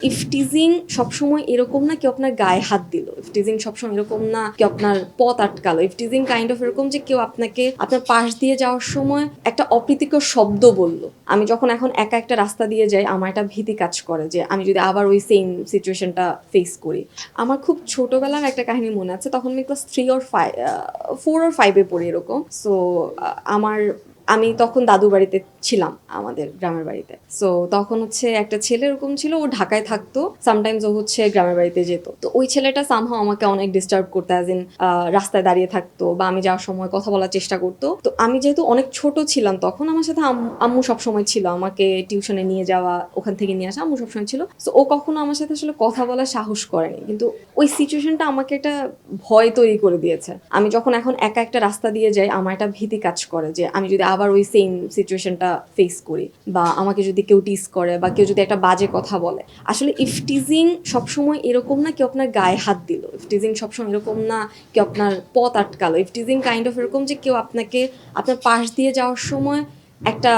Eve teasing সবসময় এরকম না কেউ আপনার গায়ে হাত দিল, ইফটিজিং সবসময় এরকম না কেউ আপনার পথ আটকালো, ইফটিজিং কাইন্ড অফ এরকম যে কেউ আপনাকে আপনার পাশ দিয়ে যাওয়ার সময় একটা অপ্রীতিকর শব্দ বলল। আমি যখন এখন একা একটা রাস্তা দিয়ে যাই আমার একটা ভীতি কাজ করে যে আমি যদি আবার ওই সেম সিচুয়েশনটা ফেস করি। আমার খুব ছোটবেলার একটা কাহিনী মনে আছে, তখন আমি ক্লাস 4 or 5 পড়ি এরকম। সো আমি তখন দাদু বাড়িতে ছিলাম, আমাদের গ্রামের বাড়িতে। সো তখন একটা ছেলে এরকম ছিল, ও ঢাকায় থাকতো, সামটাইমস ও গ্রামের বাড়িতে যেত। তো ওই ছেলেটা সামহাও আমাকে অনেক ডিস্টার্ব করতো, অ্যাজ ইন রাস্তায় দাঁড়িয়ে থাকতো বা আমি যাওয়ার সময় কথা বলার চেষ্টা করতো। তো আমি যেহেতু অনেক ছোট ছিলাম তখন, আমার সাথে আম্মু সবসময় ছিল, আমাকে টিউশনে নিয়ে যাওয়া, ওখান থেকে নিয়ে আসা, আম্মু সবসময় ছিল। সো ও কখনো আমার সাথে আসলে কথা বলার সাহস করেনি, কিন্তু ওই সিচুয়েশনটা আমাকে একটা ভয় তৈরি করে দিয়েছে। আমি যখন এখন একা একটা রাস্তা দিয়ে যাই আমার একটা ভীতি কাজ করে যে আমি যদি আবার ওই সেম সিচুয়েশনটা ফেস করি বা আমাকে যদি কেউ টিজ করে বা কেউ যদি একটা বাজে কথা বলে। আসলে ইফটিজিং সবসময় এরকম না কেউ আপনার গায়ে হাত দিল, ইফটিজিং সবসময় এরকম না কেউ আপনার পথ আটকালো, ইফটিজিং কাইন্ড অফ এরকম যে কেউ আপনাকে আপনার পাশ দিয়ে যাওয়ার সময় একটা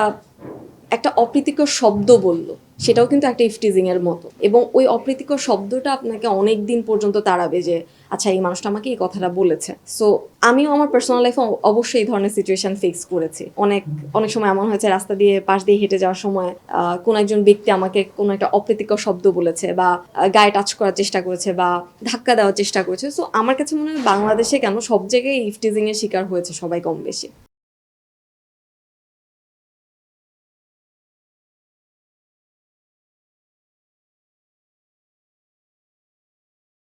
একটা অপ্রীতিকর শব্দ বলল, সেটাও কিন্তু একটা ইফটিজিং এর মতো। এবং ওই অপ্রীতিকর শব্দটা আপনাকে অনেক দিন পর্যন্ত তাড়াবে যে আচ্ছা এই মানুষটা আমাকে এই কথাটা বলেছে। সো আমিও আমার পার্সোনাল লাইফে অবশ্যই এই ধরনের সিচুয়েশন ফেস করেছি। অনেক অনেক সময় এমন হয়েছে রাস্তা দিয়ে পাশ দিয়ে হেঁটে যাওয়ার সময় কোন একজন ব্যক্তি আমাকে কোনো একটা অপ্রীতিকর শব্দ বলেছে বা গায়ে টাচ করার চেষ্টা করেছে বা ধাক্কা দেওয়ার চেষ্টা করেছে। সো আমার কাছে মনে হয় বাংলাদেশে কেন সব জায়গায় ইফটিজিং এর শিকার হয়েছে সবাই কম বেশি।